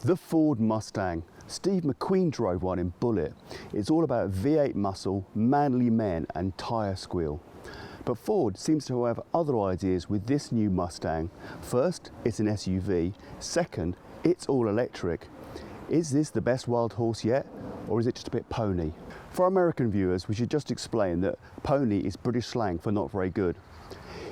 The Ford Mustang. Steve McQueen drove one in Bullet. It's all about V8 muscle, manly men and tyre squeal. But Ford seems to have other ideas with this new Mustang. First, it's an SUV. Second, it's all electric. Is this the best wild horse yet, or is it just a bit pony? For American viewers, we should just explain that pony is British slang for not very good.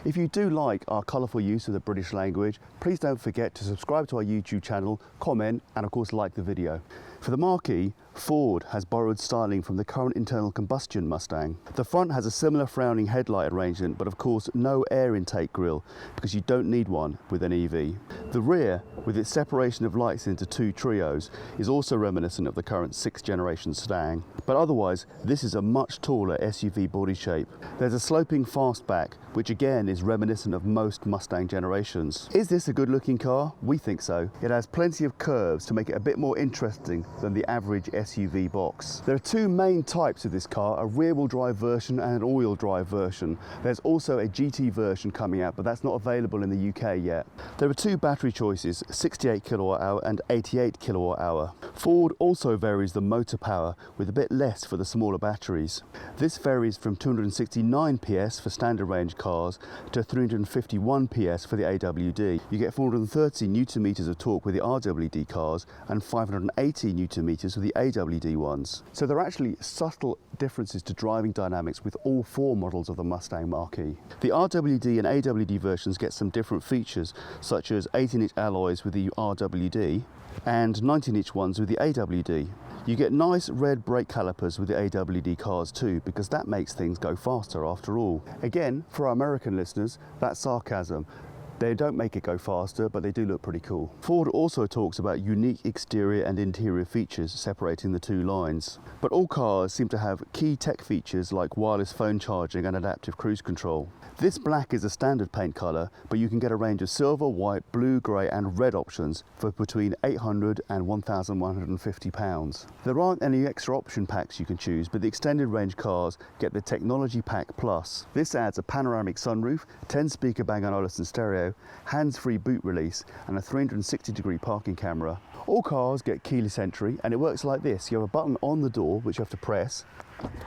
If you do like our colourful use of the British language, please don't forget to subscribe to our YouTube channel, comment and of course like the video. For the Mach-E, Ford has borrowed styling from the current internal combustion Mustang. The front has a similar frowning headlight arrangement, but of course no air intake grille, because you don't need one with an EV. The rear, with its separation of lights into two trios, is also reminiscent of the current 6th generation sedan. But otherwise, this is a much taller SUV body shape. There's a sloping fastback, which again is reminiscent of most Mustang generations. Is this a good looking car? We think so. It has plenty of curves to make it a bit more interesting than the average SUV box. There are two main types of this car, a rear-wheel drive version and an all-wheel drive version. There's also a GT version coming out, but that's not available in the UK yet. There are two battery choices, 68 kWh and 88 kWh. Ford also varies the motor power with a bit less for the smaller batteries. This varies from 269 PS for standard range cars to 351 PS for the AWD. You get 430 Nm of torque with the RWD cars and 580 Nm with the AWD ones. So there are actually subtle differences to driving dynamics with all four models of the Mustang Mach-E. The RWD and AWD versions get some different features, such as 18-inch alloys with the RWD and 19-inch ones with the AWD. You get nice red brake calipers with the AWD cars too, because that makes things go faster after all. Again, for our American listeners, that's sarcasm. They don't make it go faster, but they do look pretty cool. Ford also talks about unique exterior and interior features separating the two lines. But all cars seem to have key tech features like wireless phone charging and adaptive cruise control. This black is a standard paint colour, but you can get a range of silver, white, blue, grey and red options for between £800 and £1,150. There aren't any extra option packs you can choose, but the extended range cars get the Technology Pack Plus. This adds a panoramic sunroof, 10-speaker Bang & Olufsen stereo, hands-free boot release and a 360-degree parking camera. All cars get keyless entry and it works like this. You have a button on the door which you have to press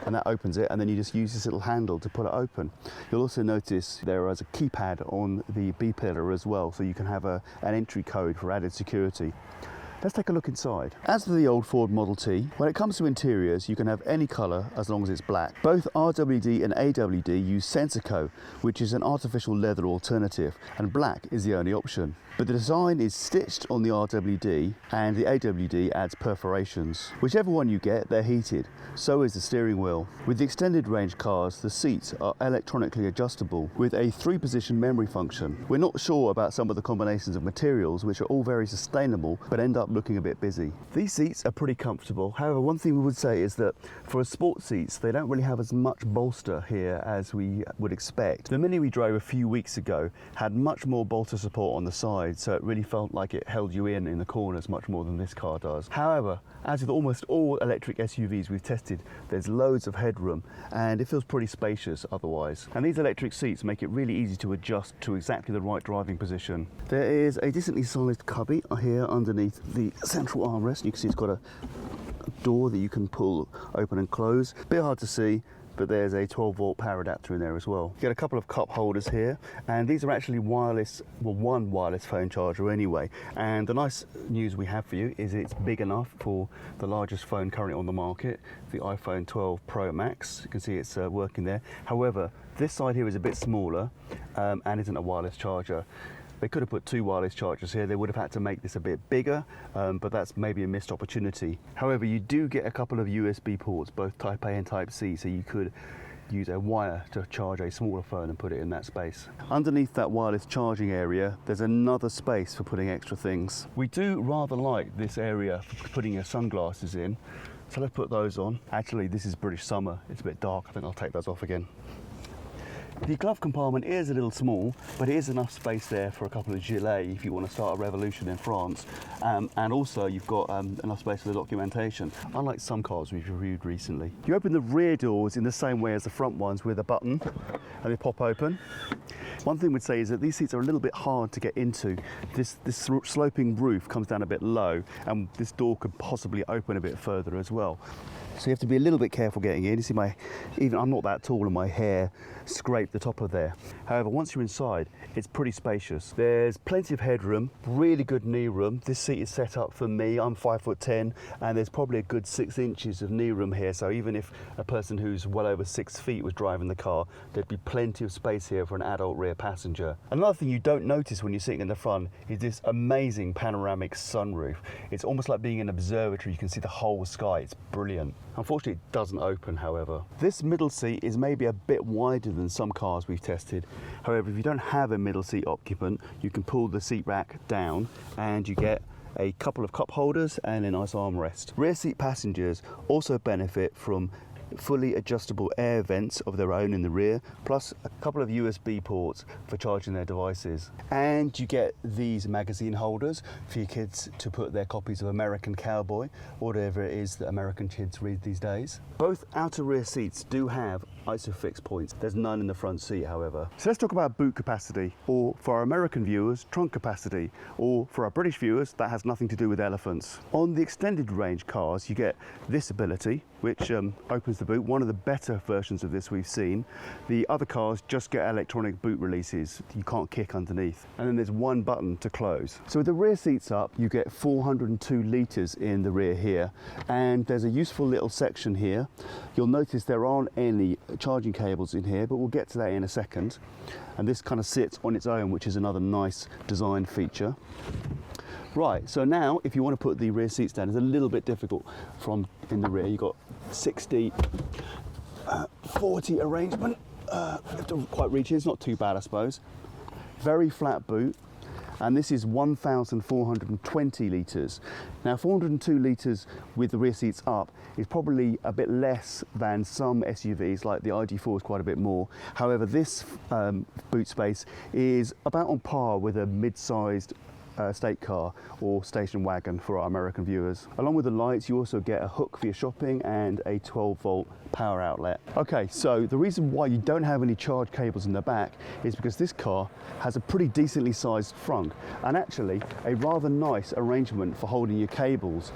and that opens it, and then you just use this little handle to pull it open. You'll also notice there is a keypad on the B pillar as well, so you can have an entry code for added security. Let's take a look inside. As for the old Ford Model T, when it comes to interiors, you can have any colour as long as it's black. Both RWD and AWD use Sensico, which is an artificial leather alternative, and black is the only option. But the design is stitched on the RWD and the AWD adds perforations. Whichever one you get, they're heated. So is the steering wheel. With the extended range cars, the seats are electronically adjustable with a 3-position memory function. We're not sure about some of the combinations of materials, which are all very sustainable but end up looking a bit busy. These seats are pretty comfortable. However, one thing we would say is that for sports seats, they don't really have as much bolster here as we would expect. The Mini we drove a few weeks ago had much more bolster support on the side, so it really felt like it held you in the corners much more than this car does. However, as with almost all electric SUVs we've tested, there's loads of headroom and it feels pretty spacious otherwise. And these electric seats make it really easy to adjust to exactly the right driving position. There is a decently sized cubby here underneath the central armrest. You can see it's got a door that you can pull open and close. Bit hard to see, but there's a 12-volt power adapter in there as well. You get a couple of cup holders here, and these are actually wireless, well, one wireless phone charger anyway. And the nice news we have for you is it's big enough for the largest phone currently on the market, the iPhone 12 Pro Max. You can see it's working there. However, this side here is a bit smaller and isn't a wireless charger. They could have put two wireless chargers here. They would have had to make this a bit bigger, but that's maybe a missed opportunity. However, you do get a couple of USB ports, both Type A and Type C, so you could use a wire to charge a smaller phone and put it in that space. Underneath that wireless charging area, there's another space for putting extra things. We do rather like this area for putting your sunglasses in, so let's put those on. Actually, this is British summer. It's a bit dark. I think I'll take those off again. The glove compartment is a little small, but it is enough space there for a couple of gilets if you want to start a revolution in France. And also you've got enough space for the documentation, unlike some cars we've reviewed recently. You open the rear doors in the same way as the front ones with a button, and they pop open. One thing we'd say is that these seats are a little bit hard to get into. This sloping roof comes down a bit low, and this door could possibly open a bit further as well. So you have to be a little bit careful getting in. You see even I'm not that tall and my hair scraped the top of there. However, once you're inside, it's pretty spacious. There's plenty of headroom, really good knee room. This seat is set up for me, I'm 5'10", and there's probably a good 6 inches of knee room here. So even if a person who's well over 6 feet was driving the car, there'd be plenty of space here for an adult rear passenger. Another thing you don't notice when you're sitting in the front is this amazing panoramic sunroof. It's almost like being in an observatory. You can see the whole sky. It's brilliant. Unfortunately, it doesn't open, however. This middle seat is maybe a bit wider than some cars we've tested. However, if you don't have a middle seat occupant, you can pull the seat rack down and you get a couple of cup holders and a nice armrest. Rear seat passengers also benefit from fully adjustable air vents of their own in the rear, plus a couple of USB ports for charging their devices. And you get these magazine holders for your kids to put their copies of American Cowboy, or whatever it is that American kids read these days. Both outer rear seats do have ISOFIX points. There's none in the front seat, however. So let's talk about boot capacity, or for our American viewers, trunk capacity, or for our British viewers, that has nothing to do with elephants. On the extended range cars, you get this ability, which opens the boot, one of the better versions of this we've seen. The other cars just get electronic boot releases. You can't kick underneath. And then there's one button to close. So with the rear seats up, you get 402 litres in the rear here. And there's a useful little section here. You'll notice there aren't any charging cables in here, but we'll get to that in a second. And this kind of sits on its own, which is another nice design feature. Right, so now if you want to put the rear seats down, it's a little bit difficult from in the rear. You've got 60, 40 arrangement. You have to quite reach it. It's not too bad, I suppose. Very flat boot. And this is 1,420 litres. Now 402 litres with the rear seats up is probably a bit less than some SUVs, like the ID4 is quite a bit more. However, this boot space is about on par with a mid-sized state car or station wagon for our American viewers. Along with the lights, you also get a hook for your shopping and a 12-volt power outlet. Okay, so the reason why you don't have any charge cables in the back is because this car has a pretty decently sized front, and actually a rather nice arrangement for holding your cables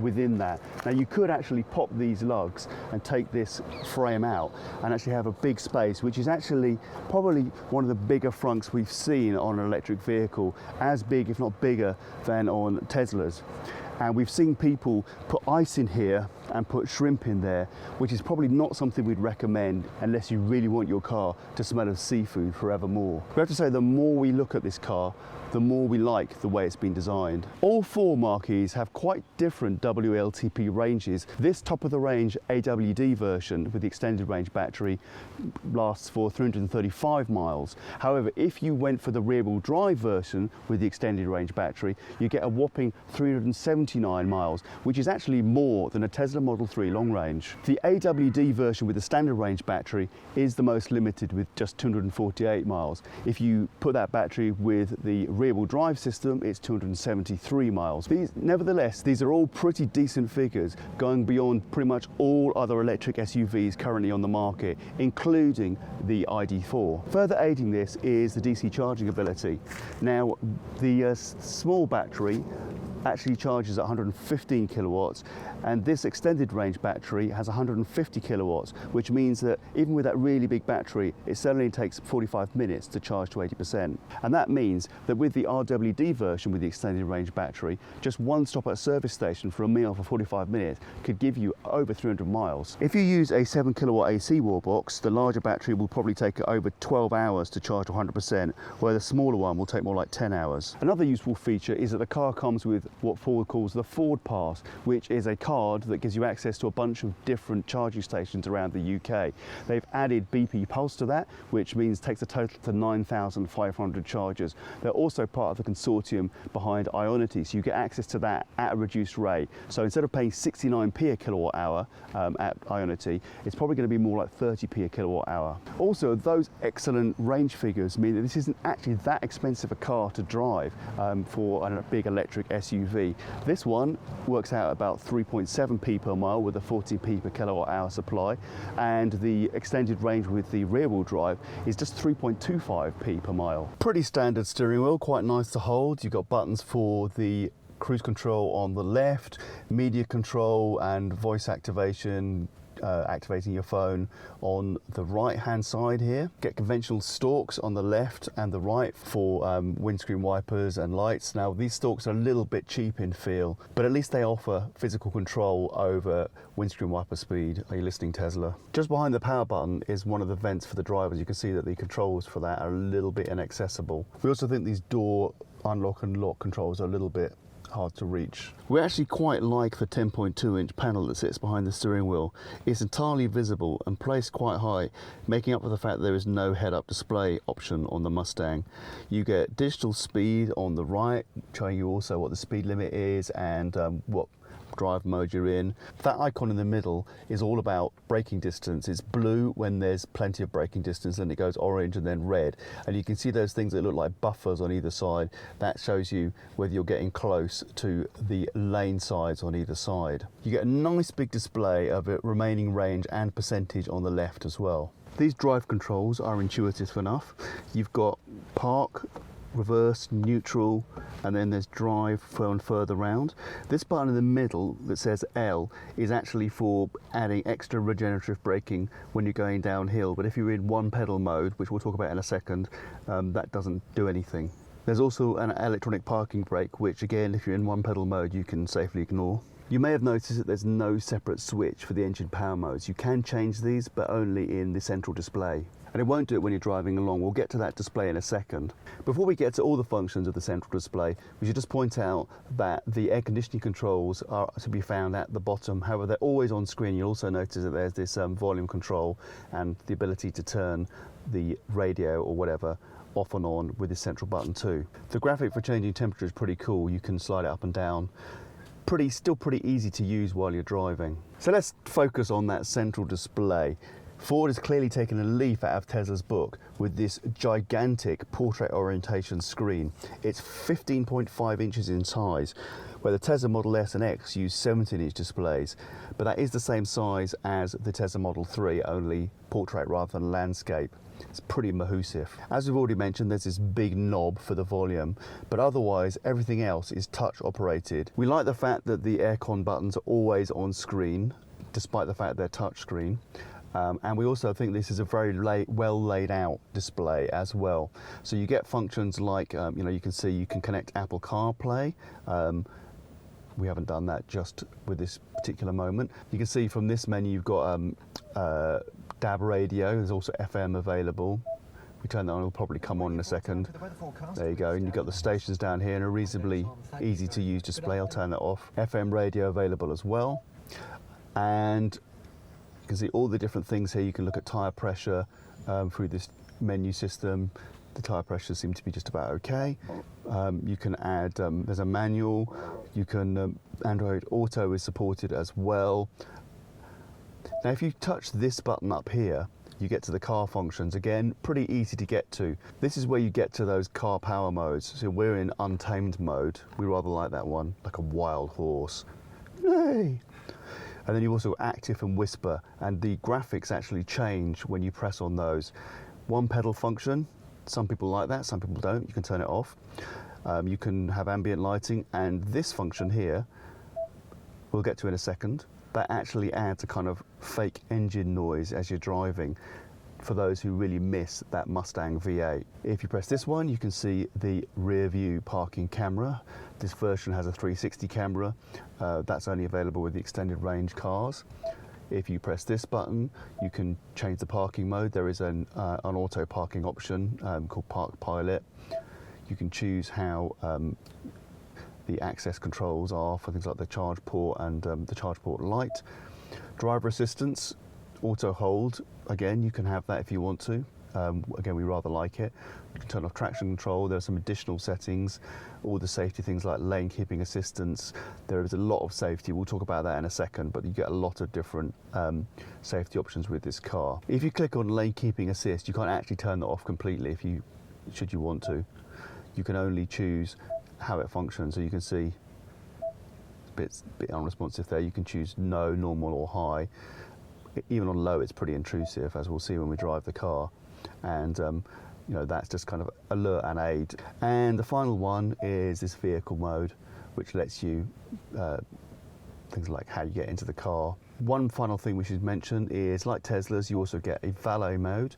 within that. Now you could actually pop these lugs and take this frame out and actually have a big space, which is actually probably one of the bigger fronts we've seen on an electric vehicle, as big if not bigger than on Teslas. And we've seen people put ice in here and put shrimp in there, which is probably not something we'd recommend unless you really want your car to smell of seafood forevermore. We have to say, the more we look at this car, the more we like the way it's been designed. All four Mach-E's have quite different WLTP ranges. This top of the range AWD version with the extended range battery lasts for 335 miles. However, if you went for the rear wheel drive version with the extended range battery, you get a whopping 379 miles, which is actually more than a Tesla Model 3 long range. The AWD version with the standard range battery is the most limited with just 248 miles. If you put that battery with the rear-wheel drive system, it's 273 miles. Nevertheless, these are all pretty decent figures, going beyond pretty much all other electric SUVs currently on the market, including the ID4. Further aiding this is the DC charging ability. Now, the small battery actually charges at 115 kilowatts, and this extended range battery has 150 kilowatts, which means that even with that really big battery, it certainly takes 45 minutes to charge to 80%. And that means that with the RWD version with the extended range battery, just one stop at a service station for a meal for 45 minutes could give you over 300 miles. If you use a 7 kilowatt AC wall box, the larger battery will probably take over 12 hours to charge to 100%, where the smaller one will take more like 10 hours. Another useful feature is that the car comes with what Ford calls the Ford Pass, which is a card that gives you access to a bunch of different charging stations around the UK. They've added BP Pulse to that, which means takes a total to 9,500 chargers. They're also part of the consortium behind Ionity, so you get access to that at a reduced rate. So instead of paying 69p a kilowatt hour at Ionity, it's probably going to be more like 30p a kilowatt hour. Also, those excellent range figures mean that this isn't actually that expensive a car to drive for a big electric SUV. This one works out about 3.7p per mile with a 40p per kilowatt hour supply, and the extended range with the rear wheel drive is just 3.25p per mile. Pretty standard steering wheel, quite nice to hold. You've got buttons for the cruise control on the left, media control and voice activation, activating your phone on the right hand side here. Get conventional stalks on the left and the right for windscreen wipers and lights. Now these stalks are a little bit cheap in feel, but at least they offer physical control over windscreen wiper speed. Are you listening, Tesla? Just behind the power button is one of the vents for the drivers. You can see that the controls for that are a little bit inaccessible. We also think these door unlock and lock controls are a little bit hard to reach. We actually quite like the 10.2 inch panel that sits behind the steering wheel. It's entirely visible and placed quite high, making up for the fact there is no head-up display option on the Mustang. You get digital speed on the right, showing you also what the speed limit is and what drive mode you're in. That icon in the middle is all about braking distance. It's blue when there's plenty of braking distance, and it goes orange and then red. And you can see those things that look like buffers on either side. That shows you whether you're getting close to the lane sides on either side. You get a nice big display of it, remaining range and percentage on the left as well. These drive controls are intuitive enough. You've got park, reverse, neutral, and then there's drive and further round. This button in the middle that says L is actually for adding extra regenerative braking when you're going downhill, but if you're in one pedal mode, which we'll talk about in a second, that doesn't do anything. There's also an electronic parking brake, which again, if you're in one pedal mode, you can safely ignore. You may have noticed that there's no separate switch for the engine power modes. You can change these, but only in the central display. And it won't do it when you're driving along. We'll get to that display in a second. Before we get to all the functions of the central display, we should just point out that the air conditioning controls are to be found at the bottom. However, they're always on screen. You'll also notice that there's this volume control and the ability to turn the radio or whatever off and on with this central button too. The graphic for changing temperature is pretty cool. You can slide it up and down. Still pretty easy to use while you're driving. So let's focus on that central display. Ford has clearly taken a leaf out of Tesla's book with this gigantic portrait orientation screen. It's 15.5 inches in size, where the Tesla Model S and X use 17-inch displays, but that is the same size as the Tesla Model 3, only portrait rather than landscape. It's pretty mahoosive. As we've already mentioned, there's this big knob for the volume, but otherwise everything else is touch operated. We like the fact that the aircon buttons are always on screen, despite the fact they're touch screen. And we also think this is a very well laid out display as well. So you get functions like, you can see you can connect Apple CarPlay. We haven't done that just with this particular moment. You can see from this menu you've got DAB radio. There's also FM available. We turn that on, it'll probably come on in a second. There you go, and you've got the stations down here and a reasonably easy to use display. I'll turn that off. FM radio available as well. And you can see all the different things here. You can look at tyre pressure through this menu system. The tyre pressures seem to be just about okay. You can add, there's a manual. You can, Android Auto is supported as well. Now if you touch this button up here, you get to the car functions. Again, pretty easy to get to. This is where you get to those car power modes. So we're in untamed mode. We rather like that one, like a wild horse. Yay! And then you also active and whisper, and the graphics actually change when you press on those. One pedal function, some people like that, some people don't. You can turn it off. You can have ambient lighting, and this function here, we'll get to in a second, that actually adds a kind of fake engine noise as you're driving for those who really miss that Mustang V8. If you press this one, you can see the rear view parking camera. This version has a 360 camera. That's only available with the extended range cars. If you press this button, you can change the parking mode. There is an auto parking option called Park Pilot. You can choose how the access controls are for things like the charge port and the charge port light. Driver assistance, auto hold, again you can have that if you want to. Again, we rather like it. You can turn off traction control. There are some additional settings, all the safety things like lane keeping assistance. There is a lot of safety. We'll talk about that in a second, but you get a lot of different safety options with this car. If you click on lane keeping assist, you can't actually turn that off completely should you want to. You can only choose how it functions. So you can see it's a bit unresponsive there. You can choose no, normal or high. Even on low, it's pretty intrusive, as we'll see when we drive the car. And you know, that's just kind of alert and aid. And the final one is this vehicle mode, which lets you things like how you get into the car. One final thing we should mention is, like Tesla's, you also get a valet mode.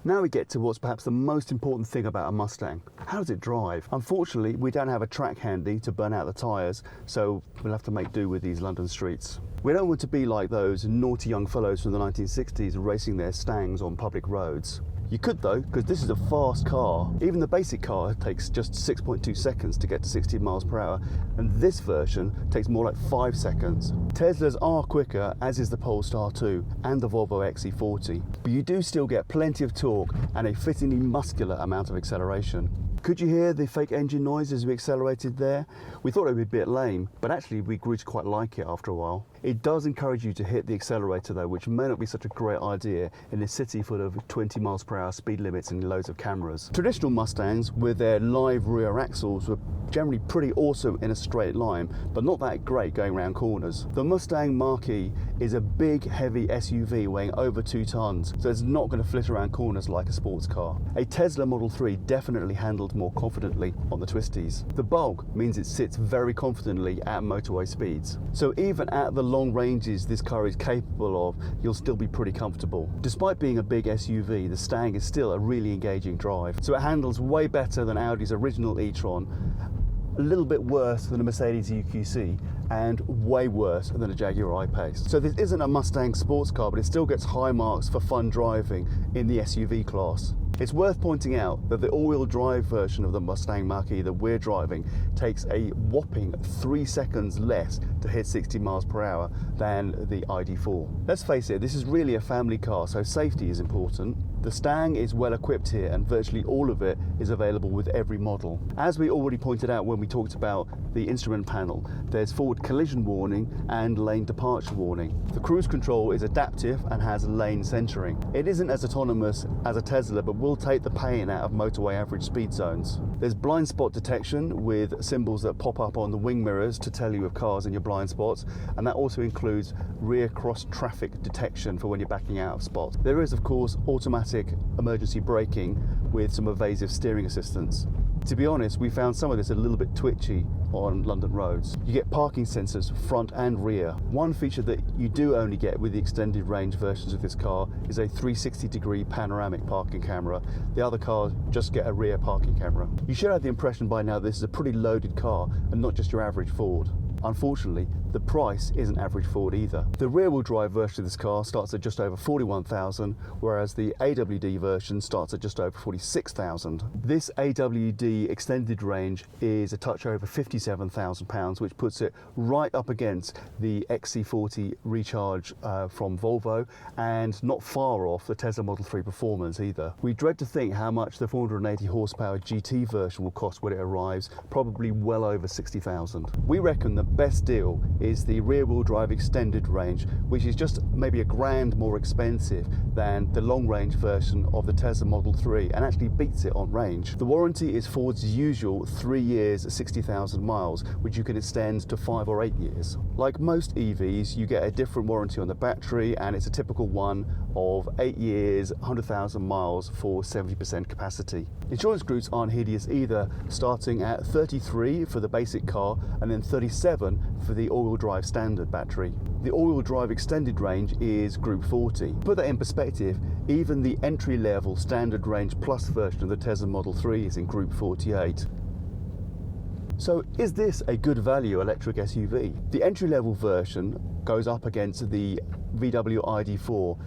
Now we get to what's perhaps the most important thing about a Mustang. How does it drive? Unfortunately, we don't have a track handy to burn out the tyres, so we'll have to make do with these London streets. We don't want to be like those naughty young fellows from the 1960s racing their Stangs on public roads. You could though, because this is a fast car. Even the basic car takes just 6.2 seconds to get to 60 miles per hour, and this version takes more like 5 seconds. Teslas are quicker, as is the Polestar 2 and the Volvo XC40, but you do still get plenty of torque and a fittingly muscular amount of acceleration. Could you hear the fake engine noise as we accelerated there? We thought it would be a bit lame, but actually we grew to quite like it after a while. It does encourage you to hit the accelerator though, which may not be such a great idea in a city full of 20 miles per hour speed limits and loads of cameras. Traditional Mustangs with their live rear axles were generally pretty awesome in a straight line, but not that great going around corners. The Mustang Mach-E is a big, heavy SUV weighing over 2 tons, so it's not going to flit around corners like a sports car. A Tesla Model 3 definitely handled more confidently on the twisties. The bulk means it sits very confidently at motorway speeds. So even at the long ranges this car is capable of, you'll still be pretty comfortable. Despite being a big SUV, the Stang is still a really engaging drive. So it handles way better than Audi's original e-tron, a little bit worse than a Mercedes EQC, and way worse than a Jaguar I-Pace. So this isn't a Mustang sports car, but it still gets high marks for fun driving in the SUV class. It's worth pointing out that the all-wheel drive version of the Mustang Mach-E that we're driving takes a whopping 3 seconds less to hit 60 miles per hour than the ID4. Let's face it, this is really a family car, so safety is important. The Stang is well equipped here, and virtually all of it is available with every model. As we already pointed out when we talked about the instrument panel, there's forward collision warning and lane departure warning. The cruise control is adaptive and has lane centering. It isn't as autonomous as a Tesla, but will take the pain out of motorway average speed zones. There's blind spot detection with symbols that pop up on the wing mirrors to tell you of cars in your blind spots, and that also includes rear cross traffic detection for when you're backing out of spots. There is of course automatic emergency braking with some evasive steering assistance. To be honest, we found some of this a little bit twitchy on London roads. You get parking sensors front and rear. One feature that you do only get with the extended range versions of this car is a 360-degree panoramic parking camera. The other cars just get a rear parking camera. You should have the impression by now this is a pretty loaded car and not just your average Ford. Unfortunately, the price isn't average Ford either. The rear-wheel drive version of this car starts at just over $41,000, whereas the AWD version starts at just over $46,000. This AWD extended range is a touch over £57,000, which puts it right up against the XC40 Recharge from Volvo, and not far off the Tesla Model 3 Performance either. We dread to think how much the 480 horsepower GT version will cost when it arrives, probably well over $60,000. We reckon the best deal is the rear-wheel drive extended range, which is just maybe $1,000 more expensive than the long-range version of the Tesla Model 3 and actually beats it on range. The warranty is Ford's usual 3 years, 60,000 miles, which you can extend to 5 or 8 years. Like most EVs, you get a different warranty on the battery, and it's a typical one of 8 years, 100,000 miles for 70% capacity. Insurance groups aren't hideous either, starting at 33 for the basic car and then 37 for the all-wheel drive standard battery. The all-wheel drive extended range is Group 40. To put that in perspective, even the entry-level standard range plus version of the Tesla Model 3 is in Group 48. So is this a good value electric SUV? The entry-level version goes up against the VW ID4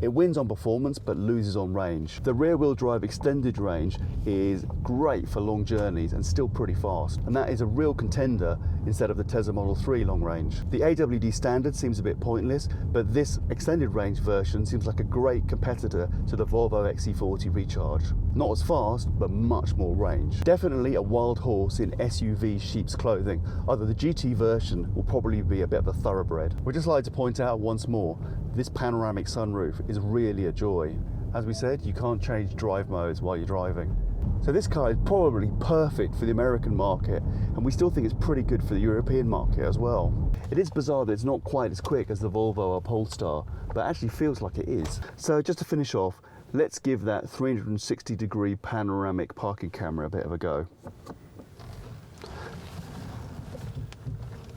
It wins on performance but loses on range. The rear wheel drive extended range is great for long journeys and still pretty fast, and that is a real contender instead of the Tesla Model 3 long range. The AWD standard seems a bit pointless, but this extended range version seems like a great competitor to the Volvo XC40 Recharge. Not as fast, but much more range. Definitely a wild horse in SUV sheep's clothing, although the GT version will probably be a bit of a thoroughbred. We'd just like to point out once more, this panoramic sunroof is really a joy. As we said, you can't change drive modes while you're driving. So this car is probably perfect for the American market, and we still think it's pretty good for the European market as well. It is bizarre that it's not quite as quick as the Volvo or Polestar, but actually feels like it is. So just to finish off, let's give that 360-degree panoramic parking camera a bit of a go.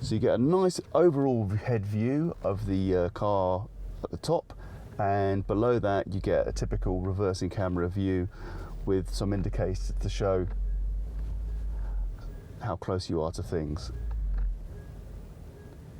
So you get a nice overall head view of the car at the top, and below that you get a typical reversing camera view with some indicators to show how close you are to things.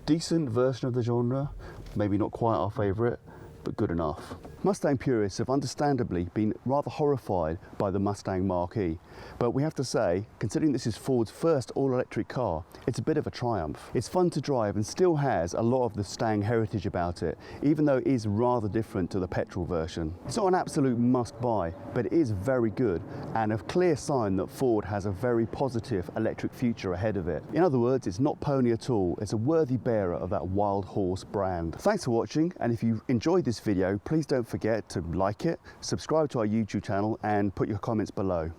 Decent version of the genre, maybe not quite our favourite, but good enough. Mustang purists have understandably been rather horrified by the Mustang Mach-E, but we have to say, considering this is Ford's first all-electric car, it's a bit of a triumph. It's fun to drive and still has a lot of the Stang heritage about it, even though it is rather different to the petrol version. It's not an absolute must-buy, but it is very good and a clear sign that Ford has a very positive electric future ahead of it. In other words, it's not pony at all, it's a worthy bearer of that wild horse brand. Thanks for watching, and if you enjoyed this video, please don't forget to like it, subscribe to our YouTube channel and put your comments below.